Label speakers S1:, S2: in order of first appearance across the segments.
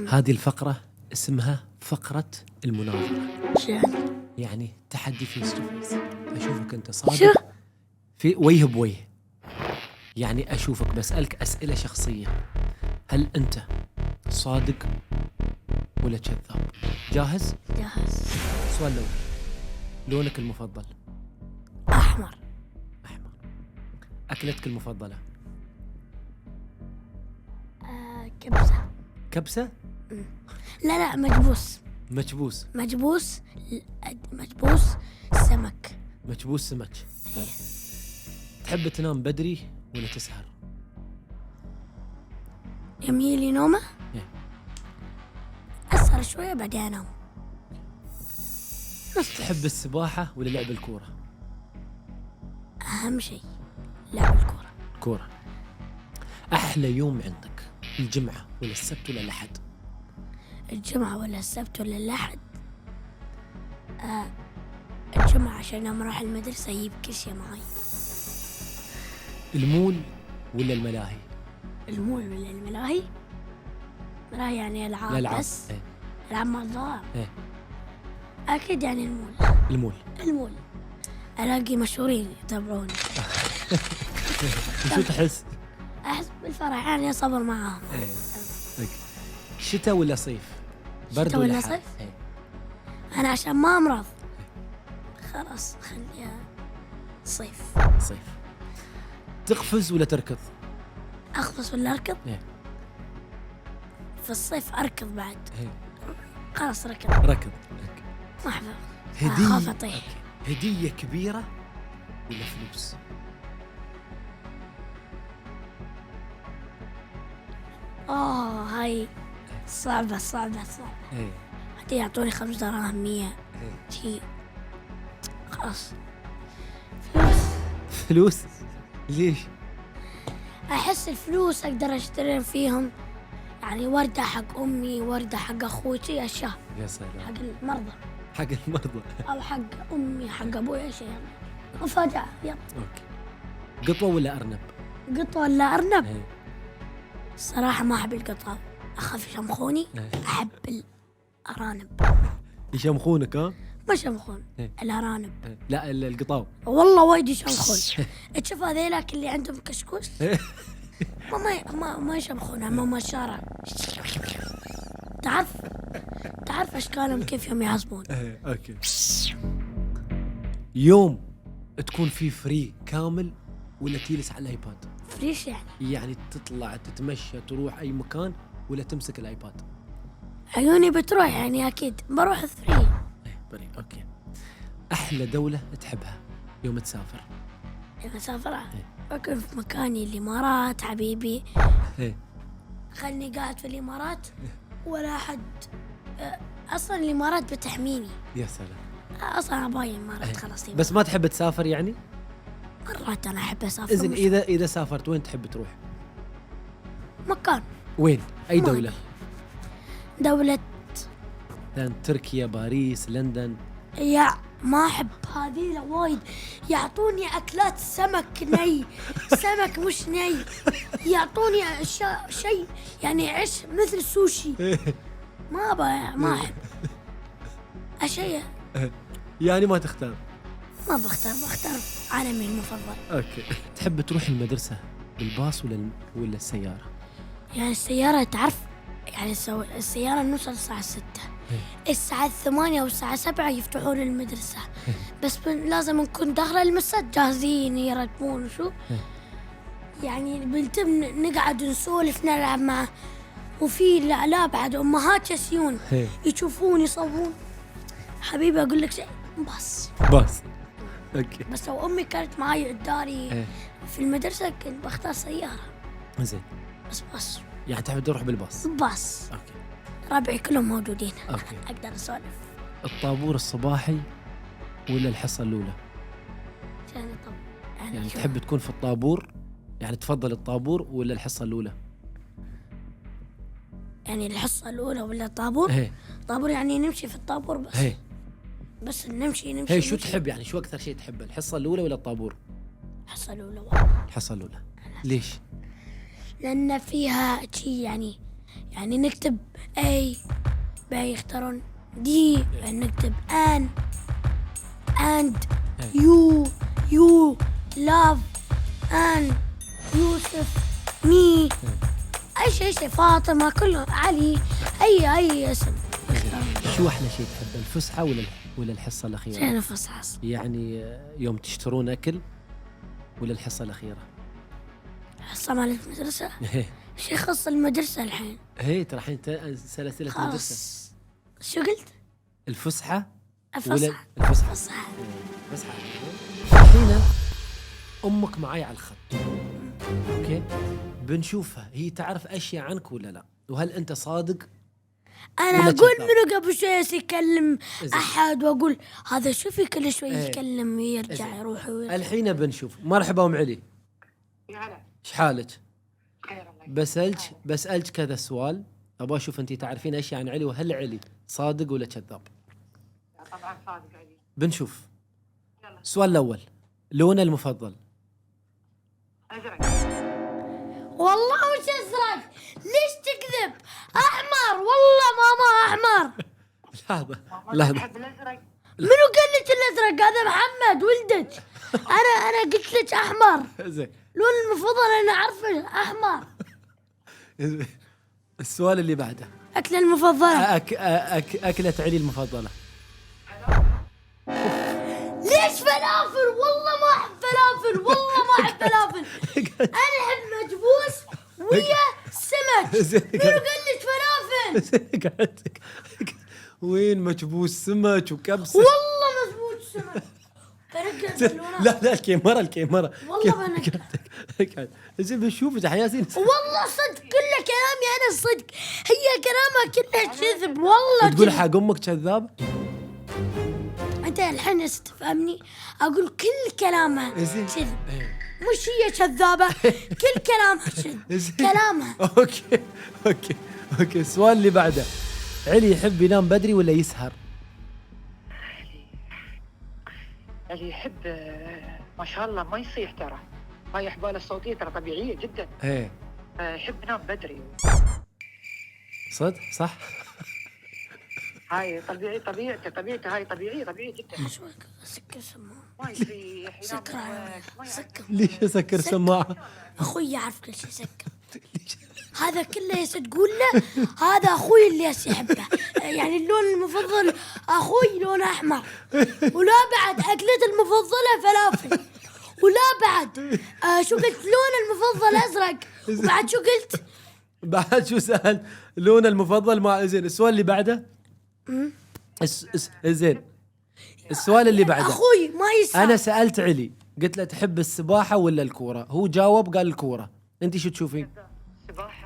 S1: هذه الفقرة اسمها فقرة المناظرة. يعني تحدي فيس تو فيس. أشوفك أنت صادق في وجه بوجه. يعني أشوفك بسألك أسئلة شخصية. هل أنت صادق ولا كذاب؟ جاهز؟
S2: جاهز.
S1: السؤال الأول، لونك المفضل؟
S2: أحمر.
S1: أحمر. أكلتك المفضلة؟
S2: كبسة.
S1: كبسة؟
S2: لا مجبوس.
S1: مكبوس.
S2: مجبوس سمك.
S1: مكبوس سمك.
S2: إيه.
S1: تحب تنام بدري ولا تسهر؟
S2: يميلي نومه.
S1: إيه.
S2: أسهر شوية بعدين أنام.
S1: تحب السباحة ولا لعب الكورة؟
S2: أهم شيء لعب الكورة.
S1: كورة. أحلى يوم عندك الجمعة ولا السبت ولا الأحد؟
S2: الجمعة ولا السبت ولا الأحد؟ الجمعة عشان يوم أروح المدرسة أجيب كل شيء معي.
S1: المول ولا الملاهي؟
S2: المول ولا الملاهي؟ ملاهي يعني ألعاب.
S1: الألعاب.
S2: بس
S1: إيه.
S2: ألعاب مع الضوء.
S1: إيه.
S2: أكيد يعني المول.
S1: المول.
S2: ألاقي مشهورين يتابعوني.
S1: شو تحس؟
S2: أحس بالفرح يعني أصبر معاهم.
S1: إيه. شتاء ولا صيف؟ برد
S2: شتاء ولا
S1: حار؟
S2: صيف؟
S1: إيه.
S2: أنا عشان ما أمرض خلاص خليها صيف.
S1: صيف. تقفز ولا تركض؟
S2: أقفز ولا أركض؟
S1: إيه.
S2: في الصيف أركض بعد.
S1: إيه.
S2: خلاص ركض. ما أحب. أخاف أطيح.
S1: هدية كبيرة ولا فلوس؟
S2: هاي صعبة.
S1: إيه.
S2: حتى يعطوني 5 دراهم 100
S1: إيه.
S2: شي. خلاص
S1: فلوس؟ ليش؟
S2: أحس الفلوس أقدر أشتري فيهم يعني وردة حق أمي، وردة حق أخوتي، أشياء
S1: يا سلام.
S2: حق المرضى أو حق أمي حق أبوي أشياء يعني مفاجأة. يلا.
S1: أوكي. قطوة ولا أرنب؟
S2: قطة ولا أرنب؟
S1: إيه.
S2: الصراحة ما أحب القطة، أخاف يشمخوني.
S1: إيه.
S2: أحب الأرانب.
S1: يشمخونك ها؟
S2: ما يشمخون.
S1: إيه.
S2: الأرانب.
S1: إيه. لا القطاو.
S2: والله وايد يشمخون. تشوف هذيلاك اللي عندهم كشكوش ما يشمخون، هم الشارع. تعرف أشكالهم كيف يوم يعصبون.
S1: أوكي. يوم تكون فيه فري كامل ولا تجلس على الآيباد؟
S2: فريش
S1: يعني تطلع تتمشى تروح أي مكان ولا تمسك الآيباد؟
S2: عيوني بتروح يعني أكيد بروح فري.
S1: إيه بري. أوكي. أحلى دولة تحبها يوم تسافر؟
S2: يوم أسافر بكون في مكاني الإمارات حبيبي.
S1: إيه.
S2: خلني قاعد في الإمارات ولا أحد. أصلا الإمارات بتحميني.
S1: يا سلام.
S2: أصلا أباي الإمارات خلاص.
S1: بس ما تحب تسافر يعني؟
S2: مرات أنا أحب أسافر.
S1: إذن إذا سافرت وين تحب تروح؟
S2: مكان.
S1: وين؟ أي
S2: ما
S1: دولة؟
S2: دولة
S1: تركيا، باريس، لندن.
S2: يا ما أحب هذه وايد. يعطوني أكلات سمك ني. سمك مش ني. يعطوني شيء يعني عيش مثل سوشي. ما أحب أشياء.
S1: يعني ما تختار؟
S2: ما بختار عالمي المفضل.
S1: أوكي. تحب تروح المدرسة بالباص ولا السيارة؟
S2: يعني السيارة تعرف يعني السيارة نوصل الساعة 6. الساعة 8 أو الساعة 7 يفتحون المدرسة. بس لازم نكون داخل المسجد جاهزين يرتبون وشو. يعني بنتم نقعد نسولف نلعب معه. وفي لا بعد أمهات يسيون يشوفون يصورون. حبيبي أقول لك شيء. باص.
S1: أوكي.
S2: بس لو أمي كانت معي الداري في المدرسة كنت بختار سيارة.
S1: زين.
S2: بس باص.
S1: يعني تحب تروح بالباص؟
S2: باص.
S1: أوكي.
S2: ربعي كلهم موجودين.
S1: أوكي.
S2: أقدر أسولف.
S1: الطابور الصباحي ولا الحصة الأولى؟ يعني تحب تكون في الطابور؟ يعني تفضل الطابور ولا الحصة الأولى؟
S2: يعني الحصة الأولى ولا الطابور؟ طابور يعني نمشي في الطابور بس. بس نمشي.
S1: شو تحب يعني شو أكثر شيء تحبه الحصة الأولى ولا الطابور؟
S2: الحصة الأولى.
S1: الحصة الأولى. ليش؟
S2: لأن فيها شيء يعني يعني نكتب A بعدين يختارون D بعدين نكتب N and you love and يوسف مي أي شيء فاطمة كله علي أي اسم.
S1: شو أحلى شيء تحب الفسحة ولا الحصة الأخيرة؟
S2: زين الفسحة
S1: يعني يوم تشترون أكل ولا الحصة الأخيرة؟
S2: حصة مال المدرسة. ايش يخص المدرسة الحين؟
S1: ترى الحين سلسلة مدرسة.
S2: خلاص شو قلت؟
S1: الفسحة
S2: الفسحة.
S1: الفسحة. الحين أمك معاي على الخط، أوكي؟ بنشوفها هي تعرف أشياء عنك ولا لا، وهل أنت صادق؟
S2: أنا أقول منو قبل شوي يكلم أحد وأقول هذا شوفي كل شوي يتكلم ويرجع يروح
S1: الحين بنشوف. مرحبا أم علي.
S3: هلا.
S1: إيش حالك؟
S3: خير الله.
S1: بسألك كذا سؤال، أبغى أشوف أنتي تعرفين أشياء عن علي، وهل علي صادق ولا كذاب؟
S3: طبعا صادق علي.
S1: بنشوف.
S3: يلا.
S1: السؤال الأول، لونه المفضل؟
S3: ازرق.
S2: والله وش ازرق؟ ليش تكذب؟ احمر والله ماما احمر.
S1: لحظة
S3: تحب الازرق؟
S2: منو قال لك الازرق؟ هذا محمد ولدك. انا قلت لك احمر.
S1: زين.
S2: لون المفضل انا اعرفه احمر.
S1: السؤال اللي بعده،
S2: اكله المفضله.
S1: أكلة علي المفضلة؟
S2: ليش فلافل؟ والله ما احب فلافل، والله ما احب فلافل. انا احب مجبوس ويا سمك. منو قال لك فلافل؟
S1: وين مجبوس سمك وكبسة؟
S2: والله مجبوس سمك.
S1: لا الكاميرا
S2: والله بنكت.
S1: زين بنشوف يا ياسين.
S2: والله صدق كله كلامي انا صدق، هي كلامها كله كذب والله.
S1: تقول حق امك كذاب؟
S2: انت الحين تفهمني؟ اقول كل كلامها كذب، مش هي كذابه. كل كلامها كذب كلامها.
S1: اوكي السؤال اللي بعده، علي يحب ينام بدري ولا يسهر؟
S3: علي يحب ما شاء الله ما يصيح ترى، هاي احباله الصوتيه ترى طبيعيه جدا. يحب ينام بدري.
S1: صح.
S3: هاي طبيعته هاي طبيعيه جدا.
S2: شوي سكر سماعه.
S3: ما يصيح
S2: سكر.
S1: ليش اسكر سماعه؟
S2: اخوي يعرف كل شيء سكر. هذا كله تقول له هذا اخوي اللي يحبه، يعني اللون المفضل اخوي لونه احمر، ولا بعد اكلته المفضله فلافل، ولا بعد شو قلت لون المفضل ازرق، وبعد شو قلت؟
S1: بعد شو سأل؟ لون المفضل ما زين. السؤال اللي بعده زين. السؤال اللي بعده،
S2: اخوي ما يسأل.
S1: انا سألت علي قلت له تحب السباحة ولا الكورة؟ هو جاوب قال الكورة. انت شو تشوفين؟
S3: سباحه.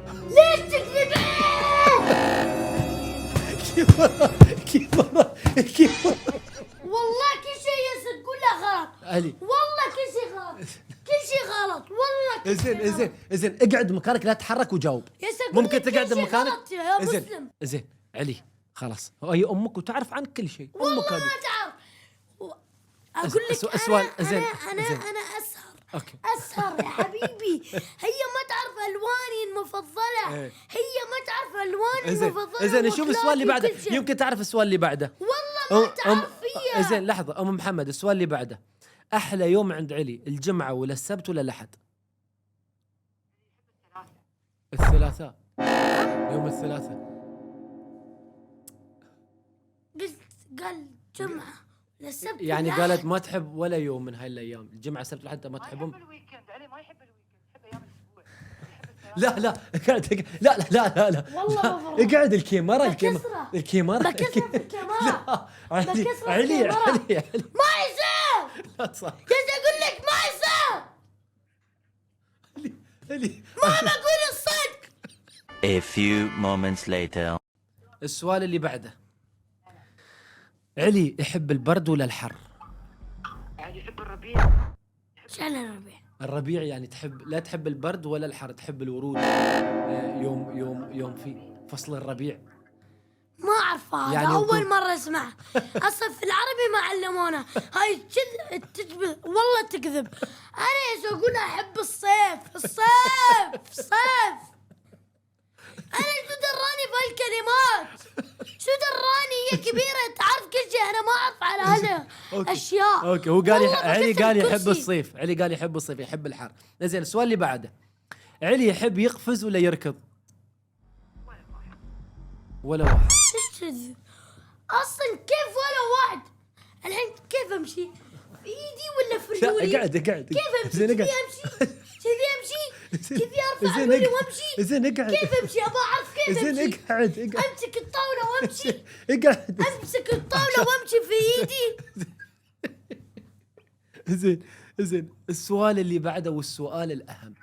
S2: ليش تكذبين؟
S1: كيف
S2: والله كل شيء تقول له غلط.
S1: علي
S2: والله كل شيء غلط، كل شيء غلط والله.
S1: زين اقعد مكانك لا تتحرك وجاوب. ممكن تقعد مكانك
S2: يا مسلم.
S1: زين علي خلاص، هي امك وتعرف عنك كل شيء.
S2: والله
S1: امك
S2: ما
S1: هذه
S2: تعرف. اقول لك
S1: السؤال
S2: انا اسهر يا حبيبي. هي ما تعرف الواني المفضله. هي ما تعرف الواني المفضله.
S1: زين نشوف السؤال اللي بعده، يمكن تعرف السؤال اللي بعده.
S2: والله ما تعرف فيها.
S1: زين لحظه ام محمد، السؤال اللي بعده، احلى يوم عند علي الجمعه ولا السبت ولا الاحد؟ الثلاثاء. يوم الثلاثاء.
S2: قال جمعه للسبت
S1: يعني قالت ما تحب ولا يوم من هاي الايام، الجمعه السبت الاحد ما تحبهم.
S3: يحب الويكند. علي ما يحب الويكند، يحب ايام الاسبوع.
S1: لا اقعد. لا
S2: والله
S1: اقعد. الكاميرا
S2: بكسره في الكاميرا.
S1: علي
S2: ما يصير.
S1: لا صح.
S2: كنت اقول لك ما يصير.
S1: علي
S2: ما بقول الصدق.
S4: A few moments later.
S1: السؤال اللي بعده، علي يحب البرد ولا الحر؟
S3: علي يحب الربيع.
S2: شلون الربيع؟
S1: الربيع يعني لا تحب البرد ولا الحر، تحب الورود. يوم في فصل الربيع.
S2: ما اعرف هذا
S1: يعني
S2: اول مره اسمع. اصلا في العربي ما علمونا هاي تكذب والله تكذب. انا اقول احب الصيف. انا شو دراني بهالكلمات؟ شو دراني؟ هي كبيره تعرف كل شيء، انا ما اعرف على هذا اشياء.
S1: اوكي هو قال
S2: والله
S1: علي
S2: بكسر
S1: قال يحب
S2: الكرسي.
S1: الصيف، علي قال يحب الصيف، يحب الحر. زين السؤال اللي بعده، علي يحب يقفز ولا يركض؟ ولا واحد.
S2: ايش كذي؟ اصلا كيف ولا واحد؟ الحين كيف امشي؟ بايدي ولا في رجولي؟
S1: اقعد
S2: كيف امشي؟
S1: زين
S2: كذي
S1: اقعد.
S2: امشي؟ كذي امشي؟ كذي ارفع
S1: زين
S2: رجولي
S1: اقعد.
S2: وامشي؟
S1: زين اقعد.
S2: كيف امشي؟ ابغى اعرف كيف
S1: زين
S2: امشي.
S1: اقعد.
S2: امسك الطاوله وامشي؟
S1: اقعد.
S2: امسك الطاوله وامشي في ايدي؟
S1: زين السؤال اللي بعده والسؤال الأهم،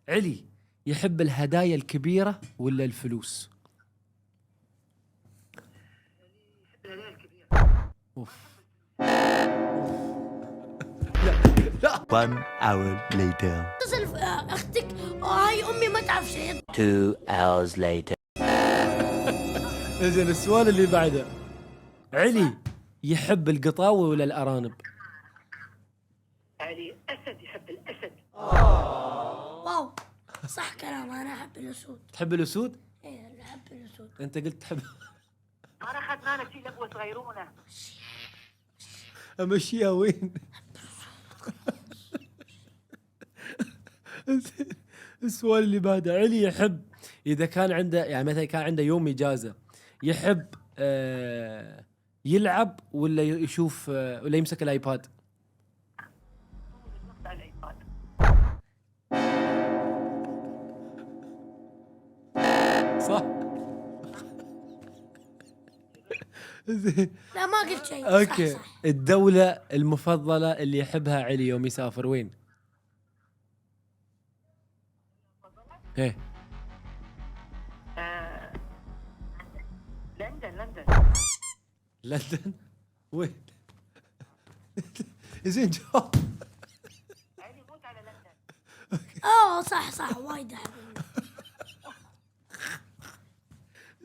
S1: علي يحب الهدايا الكبيرة ولا الفلوس؟ أوف. لا
S4: 1 hour later.
S2: اتصل اختك هاي امي ما تعرف شيء.
S4: 2 hours later.
S1: زين السؤال اللي بعده، علي يحب القطاوة ولا الأرانب؟
S3: علي اسد، يحب الاسد.
S2: واو صح كلام، انا احب الاسود.
S1: تحب الأسود؟
S2: ايه أنا احب الاسود.
S1: أنت قلت تحب.
S3: انا اخذنا لك شيء لقوه صغيرونه.
S1: أمشيها وين؟ السؤال اللي بعده، علي يحب إذا كان عنده يعني مثلا كان عنده يوم إجازة، يحب يلعب ولا يشوف ولا يمسك الآيباد؟
S3: الوقت على الايباد.
S1: صح. زين
S2: لا ما قلت شيء.
S1: اوكي
S2: صح صح.
S1: الدولة المفضلة اللي يحبها علي يوم يسافر وين؟ ايه
S3: لندن.
S1: لندن وين؟ زين جواب.
S3: علي موت على لندن.
S2: اوه صح صح وايد احب.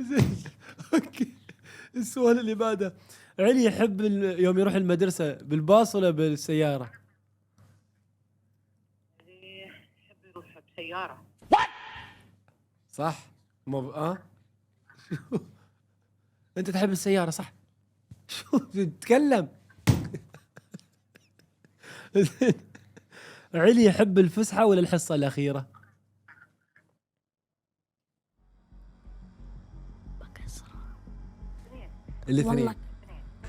S1: زين اوكي السؤال اللي بعده، علي يحب يوم يروح المدرسة بالباص ولا بالسيارة؟
S3: علي يحب يروح بسياره.
S1: صح؟ شو؟ انت تحب السيارة صح؟ شو تتكلم؟ زين علي يحب الفسحة ولا الحصة الأخيرة؟ الاثنين.
S2: والله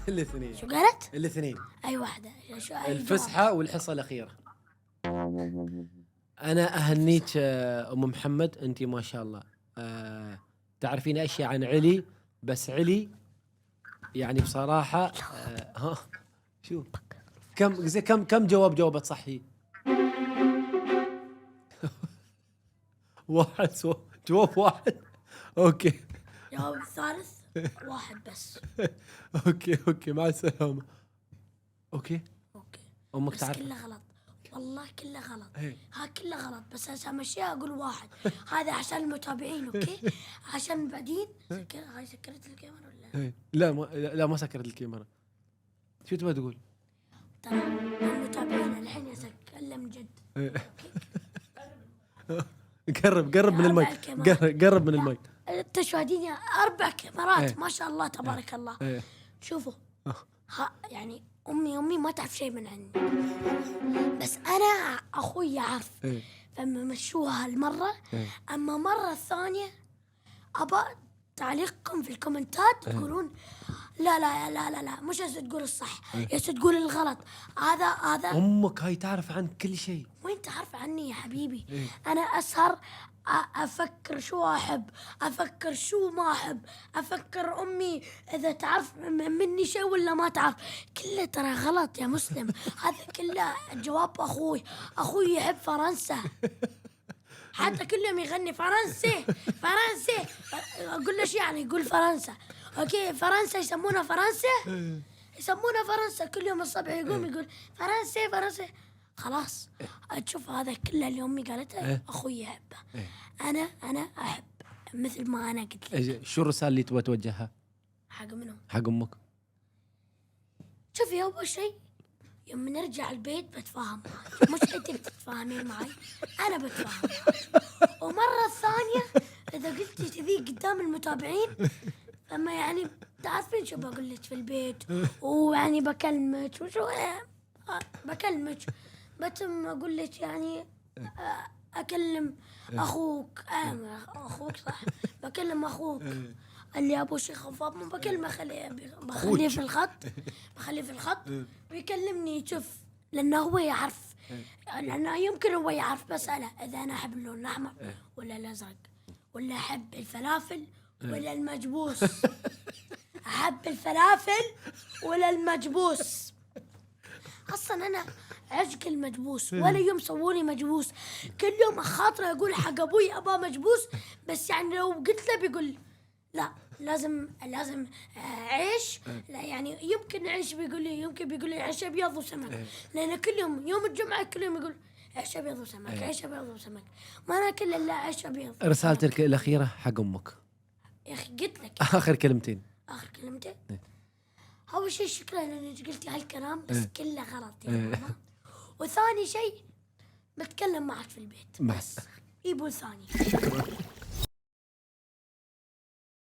S1: الاثنين.
S2: شو قالت؟
S1: الاثنين.
S2: اي واحده. شو أي
S1: الفسحة والحصة الأخيرة. أنا أهنيك أم محمد، أنت ما شاء الله تعرفين أشياء عن علي، بس علي يعني بصراحة ها شو كم جواب جاوبت صحي؟ واحد جواب واحد. أوكي
S2: جواب الثالث واحد بس.
S1: أوكي مع السلامة. أوكي أمك
S2: بس
S1: تعرف
S2: كله غلط والله، كله غلط.
S1: إيه.
S2: ها كله غلط، بس عشان امشيها اقول واحد. هذا عشان المتابعين اوكي. عشان بعدين هاي سكرت الكاميرا ولا
S1: إيه. لا ما سكرت الكاميرا. شو تبغى تقول؟
S2: ترى المتابعين الحين يتكلم جد.
S1: قرب من المايك. قرب من المايك.
S2: تشاهدين 4 كاميرات
S1: إيه.
S2: ما شاء الله تبارك الله.
S1: إيه.
S2: شوفوا ها يعني امي ما تعرف شيء من عني، بس انا اخوي يعرف.
S1: إيه.
S2: فما مشوها هالمره.
S1: إيه.
S2: اما مره ثانيه ابى تعليقكم في الكومنتات تقولون لا لا لا لا لا مش هسه تقول الصح، هسه تقول الغلط. هذا
S1: امك هاي تعرف عن كل شيء.
S2: وين تعرف عني يا حبيبي؟
S1: إيه.
S2: انا اسهر افكر شو احب، افكر شو ما احب، افكر امي اذا تعرف مني شيء ولا ما تعرف. كله ترى غلط يا مسلم. هذا كله جواب اخوي يحب فرنسا، حتى كل يوم يغني فرنسي. اقول له شو يعني؟ يقول فرنسا. اوكي فرنسا يسمونها فرنسا. كل يوم الصبح يقوم يقول فرنسي. خلاص تشوف هذا كله اللي امي قالته اخوي يحبه. انا احب مثل ما انا قلت لك.
S1: شو الرسالة اللي تبغى توجهها؟
S2: حق منهم.
S1: حق امك.
S2: شوفي اول شيء يوم نرجع البيت بتفاهم معك، مش انت بتتفاهمين معي، انا بتفاهم معك. ومرة ثانية اذا قلتي كذي قدام المتابعين اما يعني تعرفين شو بقول لك في البيت، ويعني بكلمك وشو بكلمك بتم اقول لك يعني اكلم اخوك. اخوك صح، بكلم اخوك اللي ابو شيخ خفاف، ما بكلمه بخليه في الخط ويكلمني. شوف لانه هو يعرف، لانه يمكن هو يعرف بسأله اذا انا احب اللون الاحمر ولا الازرق، ولا احب الفلافل ولا المجبوس. احب الفلافل ولا المجبوس. اصلا انا عشق المجبوس، ولا يوم سووني مجبوس. كل يوم خاطره اقول حق ابوي ابا مجبوس، بس يعني لو قلت له بيقول لا لازم عيش. لا يعني يمكن عيش بيقول لي، يمكن بيقول لي عيش ابيض وسمك، لان كل يوم الجمعه كل يوم يقول عيش ابيض وسمك، عيش ابيض وسمك، ما ناكل الا عيش ابيض.
S1: رسالتك الاخيره حق امك
S2: يا اخي قلت لك
S1: اخر كلمتين.
S2: اول شيء شكرا لانك قلتي هالكلام، بس كله غلط يا ماما. وثاني شيء بتكلم معك في البيت بس يبون ثاني.
S1: شكرا.